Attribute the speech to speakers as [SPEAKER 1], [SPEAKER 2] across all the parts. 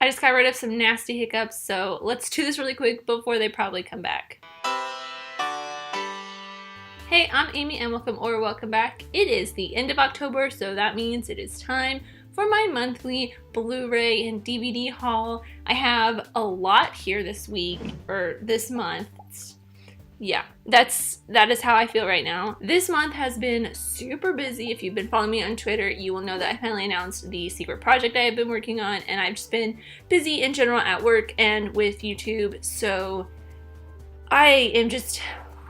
[SPEAKER 1] I just got rid of some nasty hiccups, so let's do this really quick before they probably come back. Hey, I'm Amy and welcome back. It is the end of October, so that means it is time for my monthly Blu-ray and DVD haul. I have a lot here this week, or this month. Yeah, that is how I feel right now. This month has been super busy. If you've been following me on Twitter, you will know that I finally announced the secret project I have been working on, and I've just been busy in general at work and with YouTube, so I am just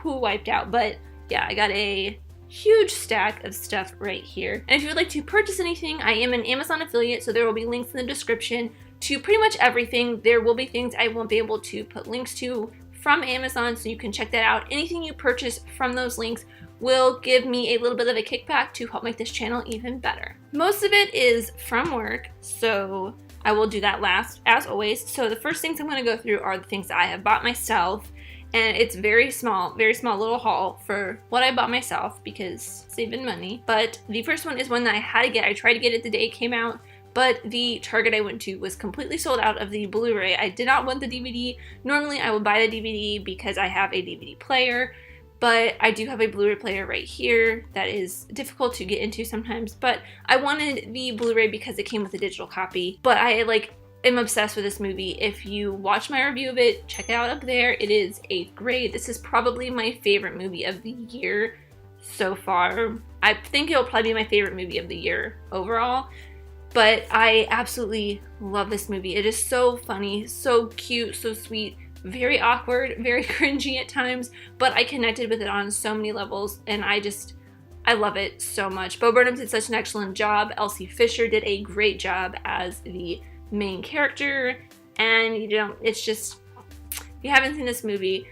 [SPEAKER 1] wiped out. But yeah, I got a huge stack of stuff right here. And if you would like to purchase anything, I am an Amazon affiliate, so there will be links in the description to pretty much everything. There will be things I won't be able to put links to from Amazon, so you can check that out. Anything you purchase from those links will give me a little bit of a kickback to help make this channel even better. Most of it is from work, so I will do that last, as always. So the first things I'm going to go through are the things that I have bought myself, and it's very small little haul for what I bought myself because saving money. But the first one is one that I had to get. I tried to get it the day it came out, but the Target I went to was completely sold out of the Blu-ray. I did not want the DVD. Normally I would buy the DVD because I have a DVD player, but I do have a Blu-ray player right here that is difficult to get into sometimes. But I wanted the Blu-ray because it came with a digital copy. But I am obsessed with this movie. If you watch my review of it, check it out up there. It is 8th grade. This is probably my favorite movie of the year so far. I think it'll probably be my favorite movie of the year overall. But I absolutely love this movie. It is so funny, so cute, so sweet, very awkward, very cringy at times, but I connected with it on so many levels, and I love it so much. Bo Burnham did such an excellent job. Elsie Fisher did a great job as the main character, and it's just, if you haven't seen this movie,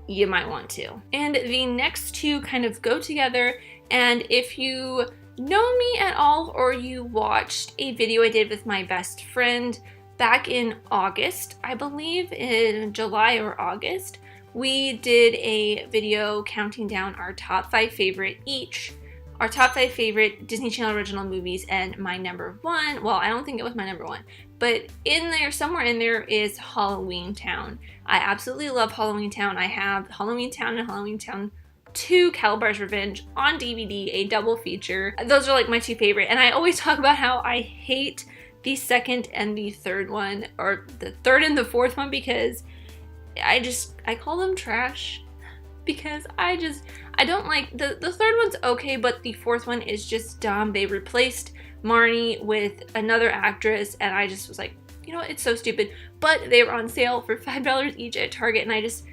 [SPEAKER 1] you might want to. And the next two kind of go together, and if you know me at all, or you watched a video I did with my best friend back in August, I believe in July or August, we did a video counting down our top 5 favorite Disney Channel original movies, and my number one, well, I don't think it was my number one, but in there, somewhere in there is Halloween Town. I absolutely love Halloween Town. I have Halloween Town and Halloween Town 2 Calabar's Revenge on DVD, a double feature. Those are like my two favorite, and I always talk about how I hate the second and the third one, or the third and the fourth one, because I call them trash, because I don't like, the third one's okay, but the fourth one is just dumb. They replaced Marnie with another actress, and I just was like, you know what, it's so stupid. But they were on sale for $5 each at Target, and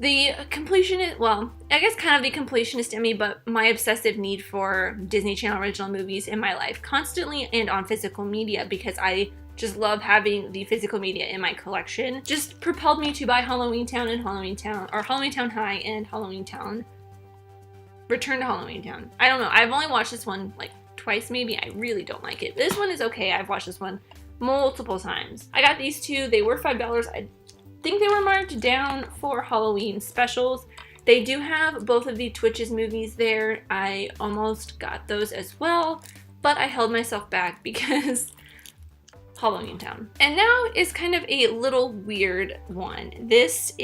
[SPEAKER 1] the completionist, well, I guess kind of the completionist in me, but my obsessive need for Disney Channel original movies in my life, constantly and on physical media, because I just love having the physical media in my collection, just propelled me to buy Halloween Town and Halloween Town, or Halloween Town High and Halloween Town, Return to Halloween Town. I don't know, I've only watched this one like twice maybe. I really don't like it. This one is okay. I've watched this one multiple times. I got these two. They were $5. I think they were marked down for Halloween specials. They do have both of the Twitches movies there. I almost got those as well, but I held myself back because Halloween Town. And now is kind of a little weird one. It's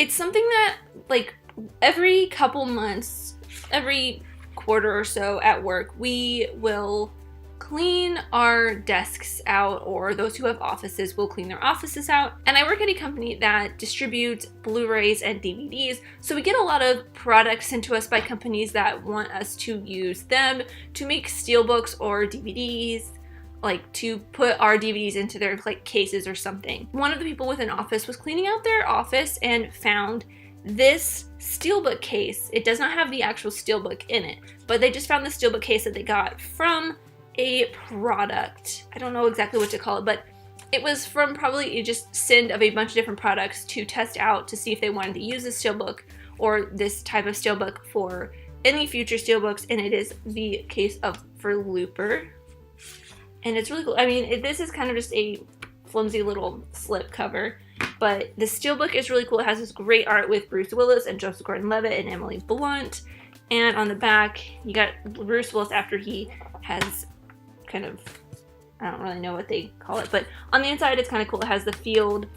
[SPEAKER 1] something that, like, every couple months, every quarter or so at work, we will clean our desks out, or those who have offices will clean their offices out. And I work at a company that distributes Blu-rays and DVDs, so we get a lot of products sent to us by companies that want us to use them to make steelbooks or DVDs, like to put our DVDs into their cases or something. One of the people with an office was cleaning out their office and found this Steelbook case. It does not have the actual Steelbook in it, but they just found the Steelbook case that they got from a product. I don't know exactly what to call it, but it was from probably just send of a bunch of different products to test out to see if they wanted to use this Steelbook or this type of Steelbook for any future Steelbooks, and it is the case for Looper. And it's really cool. I mean, this is kind of just a flimsy little slip cover, but the Steelbook is really cool. It has this great art with Bruce Willis and Joseph Gordon-Levitt and Emily Blunt. And on the back, you got Bruce Willis after he has kind of, I don't really know what they call it, but on the inside it's kind of cool. It has the field.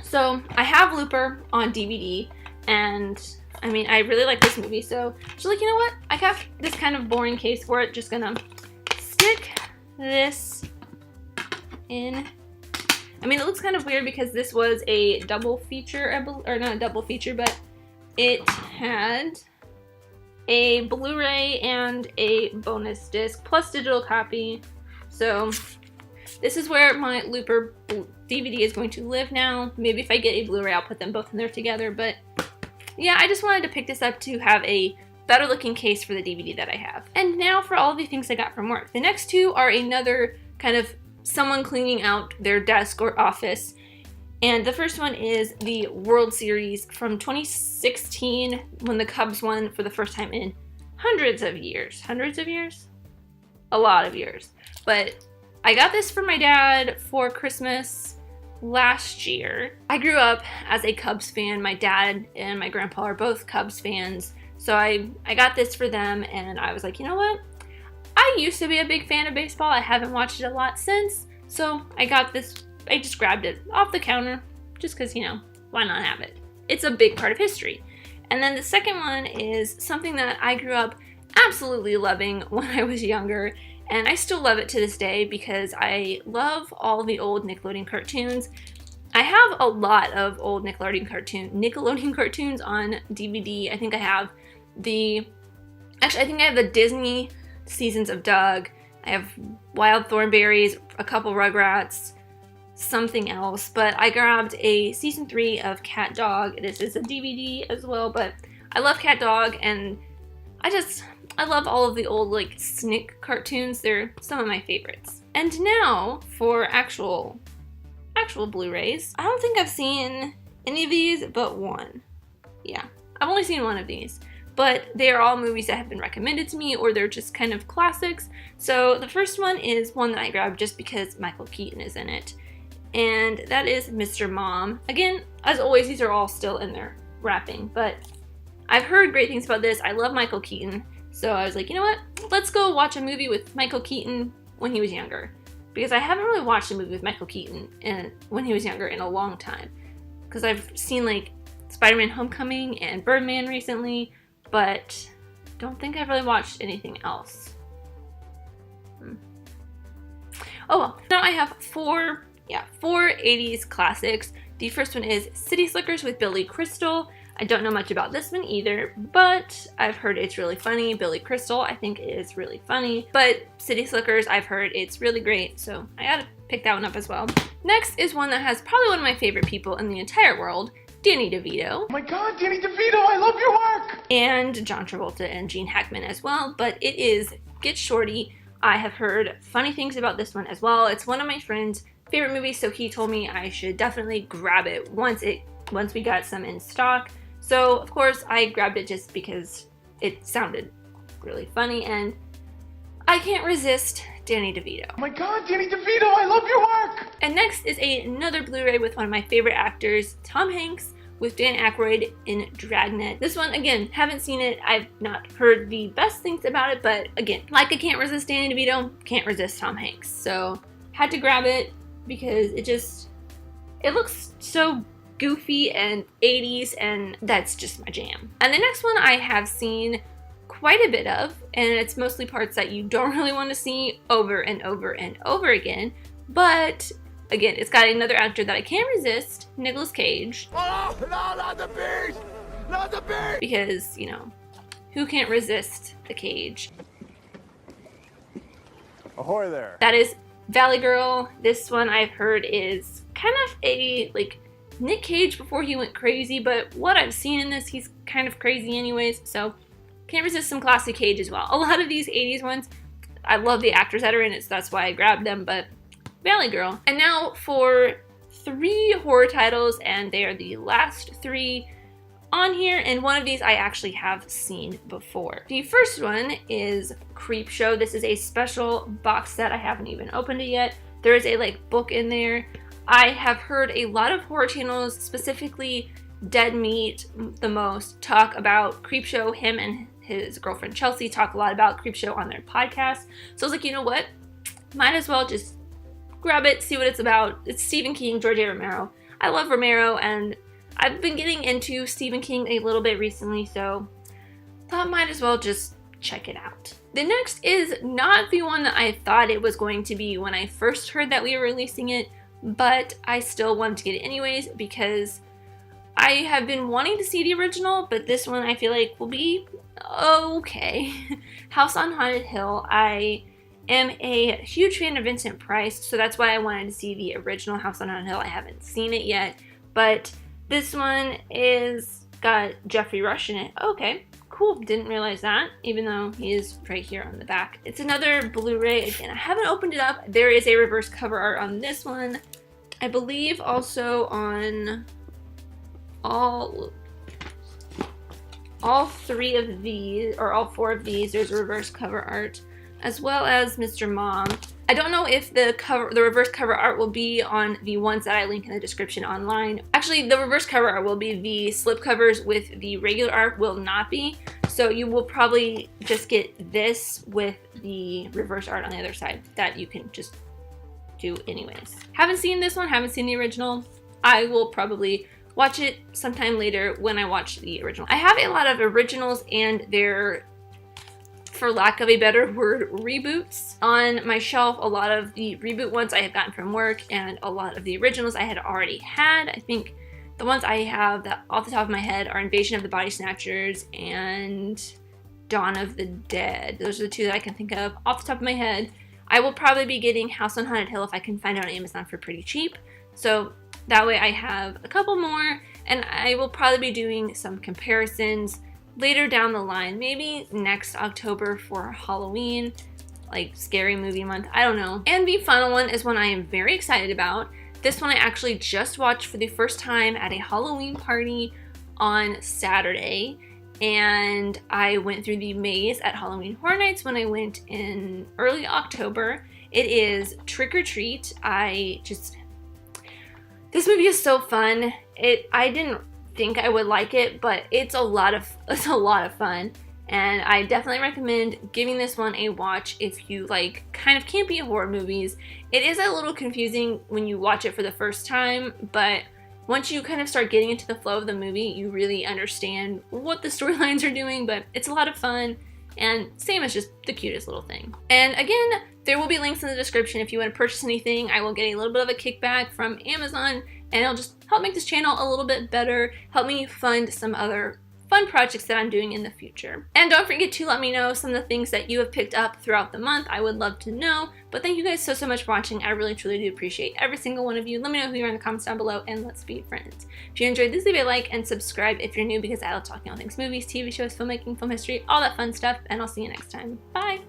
[SPEAKER 1] So I have Looper on DVD, and I mean, I really like this movie, so just like, you know what? I got this kind of boring case for it. Just gonna stick this in. I mean, it looks kind of weird because this was a double feature, or not a double feature, but it had a Blu-ray and a bonus disc plus digital copy. So this is where my Looper DVD is going to live now. Maybe if I get a Blu-ray, I'll put them both in there together. But yeah, I just wanted to pick this up to have a better looking case for the DVD that I have. And now for all the things I got from work. The next two are another kind of someone cleaning out their desk or office. And the first one is the World Series from 2016 when the Cubs won for the first time in hundreds of years. Hundreds of years? A lot of years. But I got this for my dad for Christmas last year. I grew up as a Cubs fan. My dad and my grandpa are both Cubs fans. So I got this for them, and I was like, you know what? I used to be a big fan of baseball. I haven't watched it a lot since. So I got this. I just grabbed it off the counter just because, you know, why not have it? It's a big part of history. And then the second one is something that I grew up absolutely loving when I was younger, and I still love it to this day because I love all the old Nickelodeon cartoons. I have a lot of old Nickelodeon cartoons on DVD. I think I have the Disney seasons of Doug. I have Wild Thornberrys, a couple Rugrats, something else, but I grabbed a season 3 of Cat Dog. This is a DVD as well, but I love Cat Dog, and I love all of the old like Snick cartoons. They're some of my favorites. And now for actual Blu-rays. I don't think I've seen any of these but one. Yeah, I've only seen one of these, but they are all movies that have been recommended to me, or they're just kind of classics. So the first one is one that I grabbed just because Michael Keaton is in it, and that is Mr. Mom. Again, as always, these are all still in their wrapping, but I've heard great things about this. I love Michael Keaton, so I was like, you know what? Let's go watch a movie with Michael Keaton when he was younger, because I haven't really watched a movie with Michael Keaton when he was younger in a long time, because I've seen like Spider-Man Homecoming and Birdman recently, but don't think I've really watched anything else. Oh well. Now I have four 80s classics. The first one is City Slickers with Billy Crystal. I don't know much about this one either, but I've heard it's really funny. Billy Crystal, I think, is really funny, but City Slickers, I've heard it's really great, so I gotta pick that one up as well. Next is one that has probably one of my favorite people in the entire world, Danny DeVito.
[SPEAKER 2] Oh my God, Danny DeVito, I love your work!
[SPEAKER 1] And John Travolta and Gene Hackman as well, but it is Get Shorty. I have heard funny things about this one as well. It's one of my friend's favorite movies, so he told me I should definitely grab it once we got some in stock. So of course I grabbed it just because it sounded really funny, and I can't resist Danny DeVito.
[SPEAKER 2] Oh my God, Danny DeVito, I love your work!
[SPEAKER 1] And next is another Blu-ray with one of my favorite actors, Tom Hanks, with Dan Aykroyd in Dragnet. This one, again, haven't seen it. I've not heard the best things about it, but again, like I can't resist Danny DeVito, can't resist Tom Hanks. So had to grab it because it looks so goofy and 80s, and that's just my jam. And the next one I have seen quite a bit of, and it's mostly parts that you don't really want to see over and over and over again, but again, it's got another actor that I can't resist, Nicolas Cage.
[SPEAKER 2] Oh, no, not the beast! Not the beast!
[SPEAKER 1] Because, you know, who can't resist the Cage?
[SPEAKER 2] Ahoy there.
[SPEAKER 1] That is Valley Girl. This one I've heard is kind of a, like, Nick Cage before he went crazy, but what I've seen in this, he's kind of crazy anyways, so can't resist some classic Cage as well. A lot of these 80s ones, I love the actors that are in it, so that's why I grabbed them, but Valley Girl. And now for 3 horror titles, and they are the last 3 on here, and one of these I actually have seen before. The first one is Creepshow. This is a special box set. I haven't even opened it yet. There is a like book in there. I have heard a lot of horror channels, specifically Dead Meat the most, talk about Creepshow. Him and his girlfriend Chelsea talk a lot about Creepshow on their podcast. So I was like, you know what? might as well just grab it, see what it's about. It's Stephen King, George A. Romero. I love Romero, and I've been getting into Stephen King a little bit recently, so thought might as well just check it out. The next is not the one that I thought it was going to be when I first heard that we were releasing it, but I still wanted to get it anyways because I have been wanting to see the original, but this one I feel like will be okay. House on Haunted Hill. I am a huge fan of Vincent Price, so that's why I wanted to see the original House on Haunted Hill. I haven't seen it yet, but this one is got Jeffrey Rush in it. Okay, cool. Didn't realize that, even though he is right here on the back. It's another Blu-ray. Again, I haven't opened it up. There is a reverse cover art on this one. I believe also on all three of these, or all four of these, there's a reverse cover art, as well as Mr. Mom. I don't know if the reverse cover art will be on the ones that I link in the description online. Actually, the reverse cover art will be. The slip covers with the regular art will not be. So you will probably just get this with the reverse art on the other side that you can just do anyways. Haven't seen this one, haven't seen the original. I will probably watch it sometime later when I watch the original. I have a lot of originals and their, for lack of a better word, reboots on my shelf. A lot of the reboot ones I have gotten from work, and a lot of the originals I had already had. I think the ones I have that off the top of my head are Invasion of the Body Snatchers and Dawn of the Dead. Those are the two that I can think of off the top of my head. I will probably be getting House on Haunted Hill if I can find it on Amazon for pretty cheap. So that way I have a couple more, and I will probably be doing some comparisons later down the line, maybe next October for Halloween, like Scary Movie Month, I don't know. And the final one is one I am very excited about. This one I actually just watched for the first time at a Halloween party on Saturday, and I went through the maze at Halloween Horror Nights when I went in early October. It is Trick or Treat. This movie is so fun. I didn't think I would like it, but it's a lot of fun, and I definitely recommend giving this one a watch if you like kind of campy horror movies. It is a little confusing when you watch it for the first time, but once you kind of start getting into the flow of the movie, you really understand what the storylines are doing. But it's a lot of fun, and same as just the cutest little thing. And again, there will be links in the description if you want to purchase anything. I will get a little bit of a kickback from Amazon, and it'll just help make this channel a little bit better, help me fund some other fun projects that I'm doing in the future. And don't forget to let me know some of the things that you have picked up throughout the month. I would love to know. But thank you guys so much for watching. I really truly do appreciate every single one of you. Let me know who you are in the comments down below, and let's be friends. If you enjoyed this, leave a like and subscribe if you're new, because I love talking all things movies, TV shows, filmmaking, film history, all that fun stuff, and I'll see you next time. Bye!